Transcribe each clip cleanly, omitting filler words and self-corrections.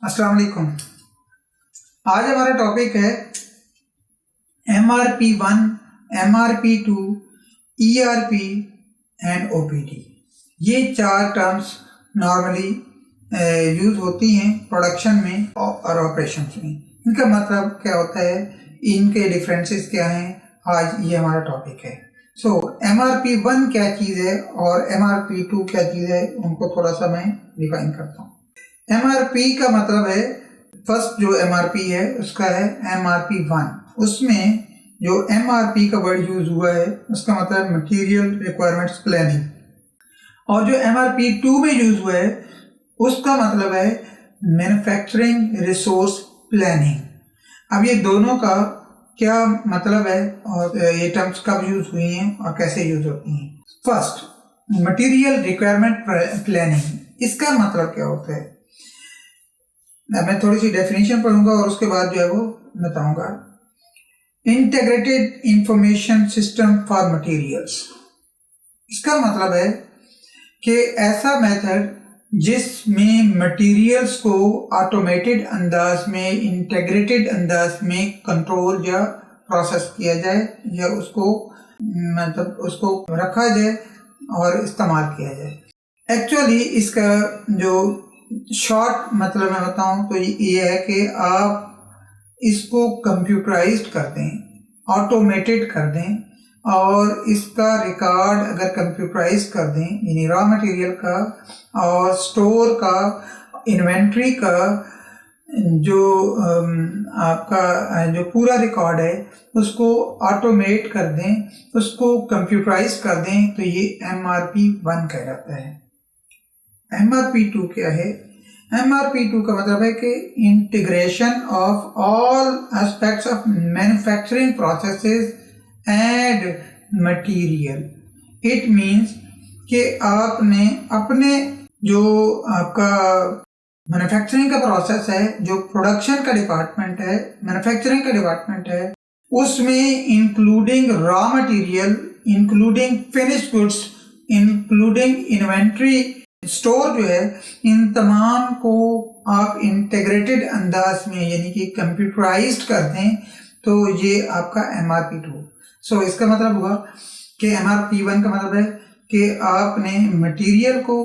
अस्सलाम वालेकुम। आज हमारा टॉपिक है MRP1, MRP2, ERP and OPD। ये चार टर्म्स नॉर्मली यूज़ होती हैं प्रोडक्शन में और ऑपरेशंस में। इनका मतलब क्या होता है, इनके डिफरेंसेस क्या हैं, आज ये हमारा टॉपिक है। सो MRP1 क्या चीज़ है और MRP2 क्या चीज़ है, उनको थोड़ा सा मैं डिफाइन करता हूँ। MRP का मतलब है, फर्स्ट जो MRP है उसका है MRP1। उसमें जो MRP का वर्ड यूज हुआ है उसका मतलब मटेरियल रिक्वायरमेंट्स प्लानिंग, और जो MRP2 में यूज हुआ है उसका मतलब है मैन्युफैक्चरिंग रिसोर्स प्लानिंग। अब ये दोनों का क्या मतलब है और ये टर्म्स कब यूज हुई हैं और कैसे यूज होती हैं। फर्स्ट, मटेरियल रिक्वायरमेंट प्लानिंग, इसका मतलब क्या होता है। मैं थोड़ी सी डेफिनेशन पढ़ूंगा और उसके बाद जो है वो बताऊंगा। Integrated information system for materials, इसका मतलब है कि ऐसा मेथड जिसमें मटेरियल्स को ऑटोमेटेड अंदाज में, इंटीग्रेटेड अंदाज में कंट्रोल या प्रोसेस किया जाए या उसको मतलब उसको रखा जाए और इस्तेमाल किया जाए। एक्चुअली इसका जो शॉर्ट मतलब मैं बताऊं तो ये है कि आप इसको कंप्यूटराइज्ड कर दें, ऑटोमेटेड कर दें, और इसका रिकॉर्ड अगर कंप्यूटराइज कर दें, यानी रॉ मटेरियल का और स्टोर का, इन्वेंट्री का जो आपका जो पूरा रिकॉर्ड है उसको ऑटोमेट कर दें, उसको कंप्यूटराइज कर दें, तो ये MRP1 कहलाता है। MRP2 क्या है? MRP2 का मतलब है कि integration of all aspects of manufacturing processes and material. It means कि आपने अपने जो आपका मैन्युफैक्चरिंग का प्रोसेस है, जो प्रोडक्शन का डिपार्टमेंट है, मैन्युफैक्चरिंग का डिपार्टमेंट है, उसमें including raw material, including finished goods, including inventory, store जो है, इन तमाम को आप इंटीग्रेटेड अंदाज में यानी कि कंप्यूटराइज्ड कर दें, तो ये आपका MRP2। सो इसका मतलब हुआ कि MRP1 का मतलब है कि आपने मटेरियल को,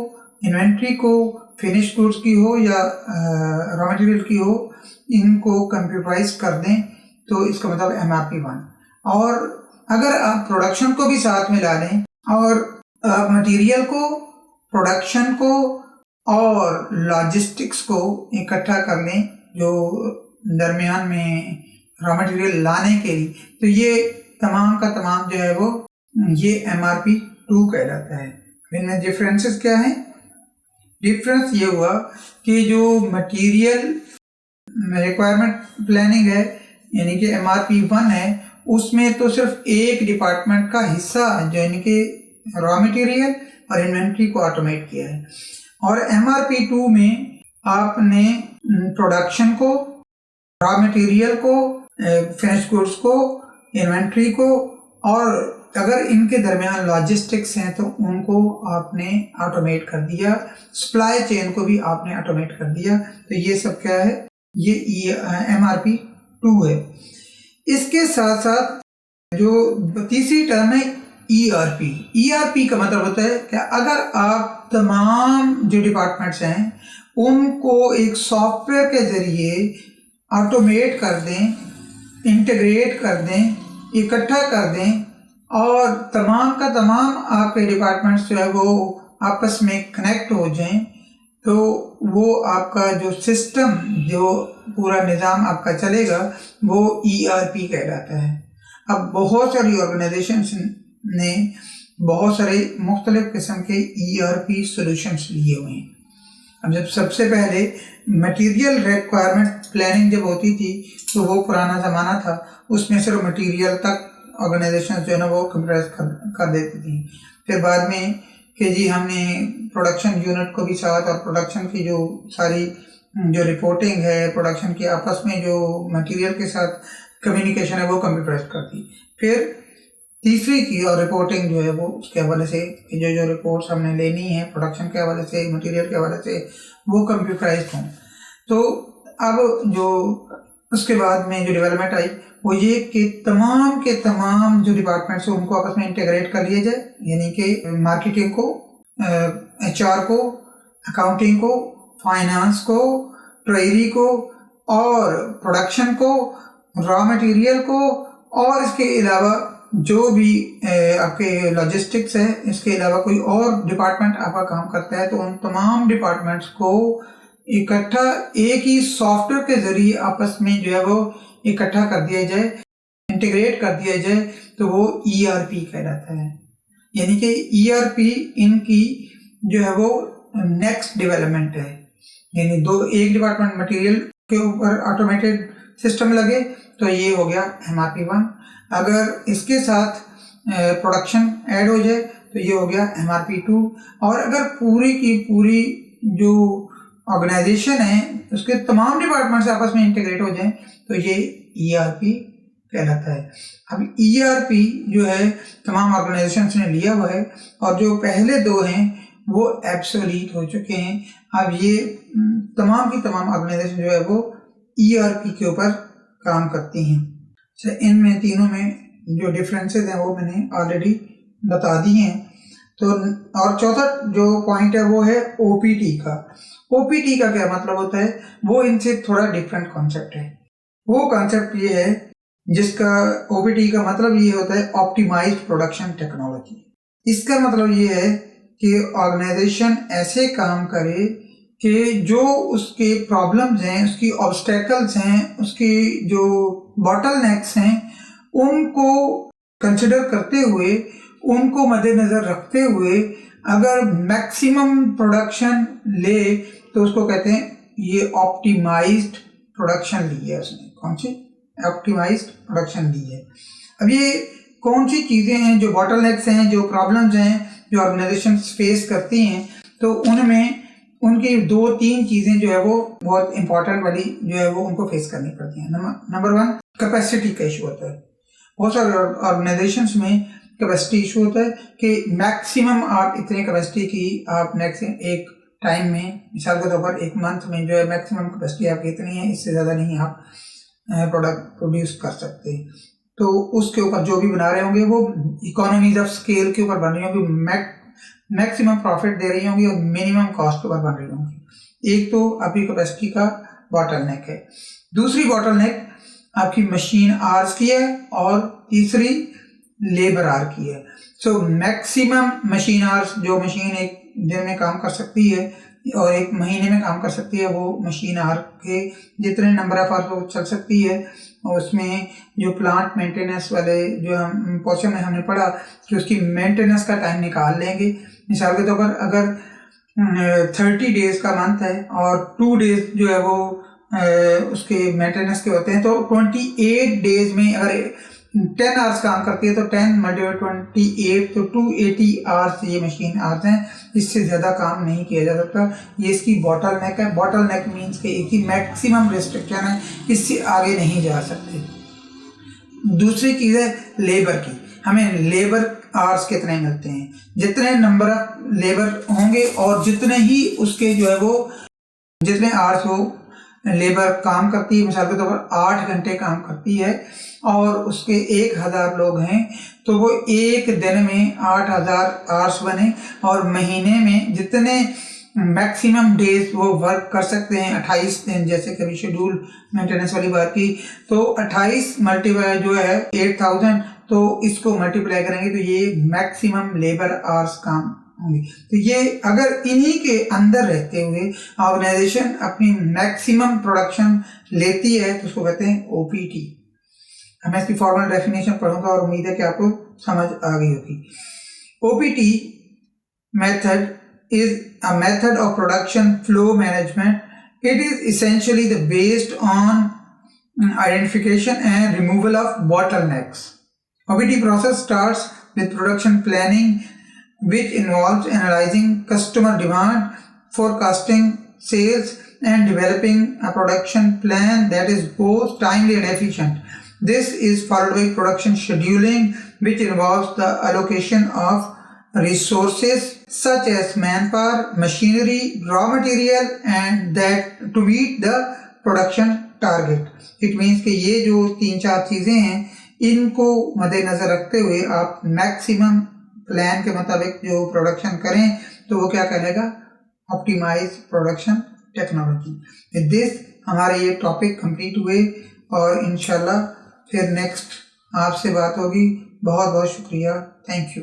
इन्वेंट्री को, फिनिश गुड्स की हो या रॉ मटेरियल की हो, इनको कंप्यूटराइज कर दें, तो इसका मतलब MRP1। और अगर आप प्रोडक्शन को भी साथ में ला लें और मटेरियल को, प्रोडक्शन को और लॉजिस्टिक्स को इकट्ठा कर लें जो दरमियान में रॉ मटेरियल लाने के लिए, तो ये तमाम का तमाम जो है वो ये MRP2 कहलाता है। इनमें डिफरेंसेस क्या हैं? डिफरेंस ये हुआ कि जो मटेरियल रिक्वायरमेंट प्लानिंग है यानी कि MRP1 है, उसमें तो सिर्फ एक डिपार्टमेंट का हिस्सा यानी कि रॉ मटेरियल और इन्वेंट्री को ऑटोमेट किया है, और MRP2 में आपने प्रोडक्शन को, रॉ मटेरियल को, फिनिश गुड्स को, इन्वेंट्री को, और अगर इनके दरमियान लॉजिस्टिक्स हैं तो उनको आपने ऑटोमेट कर दिया, सप्लाई चेन को भी आपने ऑटोमेट कर दिया। तो ये सब क्या है, ये MRP2 है। इसके साथ साथ जो तीसरी टर्म है ERP का मतलब होता है कि अगर आप तमाम जो डिपार्टमेंट्स हैं उनको एक सॉफ्टवेयर के ज़रिए ऑटोमेट कर दें, इंटीग्रेट कर दें, इकट्ठा कर दें, और तमाम का तमाम आपके डिपार्टमेंट्स जो है वो आपस में कनेक्ट हो जाएं, तो वो आपका जो सिस्टम, जो पूरा निज़ाम आपका चलेगा, वो ERP कहलाता है। अब बहुत सारी ऑर्गेनाइजेशंस ने बहुत सारे मुख्तलिफ किस्म के ERP सॉल्यूशंस लिए हुए हैं। अब जब सबसे पहले मटेरियल रिक्वायरमेंट प्लानिंग जब होती थी तो वो पुराना ज़माना था, उसमें सिर्फ मटेरियल तक ऑर्गेनाइजेशन जो है ना वो कंप्यूटराइज कर देती थी। फिर बाद में कि जी हमने प्रोडक्शन यूनिट को भी साथ, और प्रोडक्शन की जो सारी जो रिपोर्टिंग है, प्रोडक्शन की आपस में जो मटेरियल के साथ कम्युनिकेशन है वो कंप्यूटराइज कर दी। फिर तीसरी की और रिपोर्टिंग जो है वो उसके हवाले से जो रिपोर्ट्स हमने लेनी है प्रोडक्शन के हवाले से, मटेरियल के हवाले से, वो कंप्यूटराइज हों। तो अब जो उसके बाद में जो डेवलपमेंट आई वो ये कि तमाम के तमाम जो डिपार्टमेंट्स हैं उनको आपस में इंटीग्रेट कर लिया जाए, यानी कि मार्केटिंग को, HR को, अकाउंटिंग को, फाइनेंस को, ट्रेजरी को और प्रोडक्शन को, रॉ मटेरियल को, और इसके अलावा जो भी आपके लॉजिस्टिक्स है, इसके अलावा कोई और डिपार्टमेंट आपका काम करता है, तो उन तमाम डिपार्टमेंट्स को इकट्ठा एक ही सॉफ्टवेयर के जरिए आपस में जो है वो इकट्ठा कर दिया जाए, इंटीग्रेट कर दिया जाए, तो वो ERP कहलाता है। यानी कि ERP इनकी जो है वो नेक्स्ट डेवलपमेंट है। यानी एक डिपार्टमेंट मटेरियल के ऊपर ऑटोमेटेड सिस्टम लगे तो ये हो गया MRP1। अगर इसके साथ प्रोडक्शन ऐड हो जाए तो ये हो गया MRP2। और अगर पूरी की पूरी जो ऑर्गेनाइजेशन है उसके तमाम डिपार्टमेंट्स आपस में इंटीग्रेट हो जाएं तो ये ERP कहलाता है। अब ERP जो है तमाम ऑर्गेनाइजेशंस ने लिया हुआ है और जो पहले दो हैं वो एब्सोलीट हो चुके हैं। अब ये तमाम की तमाम ऑर्गेनाइजेशन जो है वो ERP के ऊपर काम करती हैं। इनमें तीनों में जो डिफरेंसेस हैं वो मैंने ऑलरेडी बता दिए हैं। तो और चौथा जो पॉइंट है वो है OPT का। OPT का क्या मतलब होता है, वो इनसे थोड़ा डिफरेंट कॉन्सेप्ट है। वो कॉन्सेप्ट ये है जिसका OPT का मतलब ये होता है ऑप्टिमाइज्ड प्रोडक्शन टेक्नोलॉजी। इसका मतलब ये है कि ऑर्गेनाइजेशन ऐसे काम करे कि जो उसके प्रॉब्लम्स हैं, उसकी ऑब्स्टेकल्स हैं, उसकी जो बॉटलनेक्स हैं, उनको कंसिडर करते हुए, उनको मद्देनजर रखते हुए अगर मैक्सिमम प्रोडक्शन ले तो उसको कहते हैं ये ऑप्टिमाइज्ड प्रोडक्शन ली है उसने। कौन सी? ऑप्टिमाइज्ड प्रोडक्शन ली है। अब ये कौन सी चीज़ें हैं जो बॉटलनेक्स हैं, जो प्रॉब्लम्स हैं जो ऑर्गेनाइजेशन फेस करती हैं, तो उनमें उनकी 2-3 चीज़ें जो है वो बहुत इंपॉर्टेंट वाली जो है वो उनको फेस करनी पड़ती हैं। नंबर 1 कैपेसिटी का इशू होता है। बहुत सारे ऑर्गेनाइजेशंस में कैपेसिटी इशू होता है कि मैक्सिमम आप इतने कैपेसिटी की आप मैक्सिमम एक टाइम में, मिसाल के तौर पर एक मंथ में जो है मैक्सिमम कैपेसिटी आपकी इतनी है, इससे ज़्यादा नहीं आप प्रोडक्ट प्रोड्यूस कर सकते। तो उसके ऊपर जो भी बना रहे होंगे वो इकोनॉमीज ऑफ स्केल के ऊपर बन रही होंगी, मैक्सिमम प्रॉफिट दे रही होंगी और मिनिमम कॉस्ट के ऊपर बन रही होंगी। एक तो आपकी कैपेसिटी का बॉटलनेक है। दूसरी बॉटलनेक आपकी मशीन आवर्स की है और तीसरी लेबर आवर की है। सो मैक्सिमम मशीन आवर्स, जो मशीन एक दिन में काम कर सकती है और एक महीने में काम कर सकती है, वो मशीन आवर के जितने नंबर ऑफ आवर्स वो चल सकती है। और उसमें जो प्लांट मेंटेनेंस वाले जो हम पोर्शन में हमने पढ़ा कि उसकी मेंटेनेंस का टाइम निकाल लेंगे। मिसाल के तौर पर अगर 30 डेज का मंथ है और 2 डेज जो है वो उसके मेंटेनेंस के होते हैं, तो 28 डेज में अगर 10 आवर्स काम करती है तो 10 × 28 तो 280 आवर्स ये मशीन आवर्स हैं। इससे ज़्यादा काम नहीं किया जा सकता। ये इसकी बॉटलनेक है। बॉटलनेक मीन्स के एक ही मैक्सिमम रिस्ट्रिक्शन है, इससे आगे नहीं जा सकते। दूसरी चीज़ है लेबर की। हमें लेबर आवर्स कितने मिलते हैं, जितने नंबर ऑफ लेबर होंगे और जितने ही उसके जो है वो जितने आवर्स हो लेबर काम करती है। मिसाल के तौर पर 8 घंटे काम करती है और उसके 1000 लोग हैं, तो वो एक दिन में 8000 आवर्स बने और महीने में जितने मैक्सिमम डेज वो वर्क कर सकते हैं 28 दिन, जैसे कभी शेड्यूल मेंटेनेंस वाली बात की, तो 28 मल्टीप्लाई जो है 8000, तो इसको मल्टीप्लाई करेंगे तो ये मैक्सिमम लेबर आवर्स काम होंगे। तो ये अगर इन्हीं के अंदर रहते हुए ऑर्गेनाइजेशन अपनी मैक्सिमम प्रोडक्शन लेती है तो उसको कहते हैं OPT। मैं इसकी फॉर्मल डेफिनेशन पढ़ूंगा और उम्मीद है कि आपको समझ आ गई होगी। OPT method is a method of production flow management. It is essentially based on identification and removal of bottlenecks. OPT process starts with production planning, which involves analyzing customer demand, forecasting sales, and developing a production plan that is both timely and efficient. This is followed by production scheduling, which involves the allocation of resources such as manpower, machinery, raw material, and that to meet the production target. It means कि ये जो 3-4 चीज़ें हैं इनको मद्देनज़र रखते हुए आप मैक्सिमम प्लान के मुताबिक जो प्रोडक्शन करें तो वो क्या कहलाएगा, optimize production technology. With this हमारे ये टॉपिक कंप्लीट हुए और इंशाल्लाह फिर नेक्स्ट आपसे बात होगी। बहुत बहुत शुक्रिया, थैंक यू।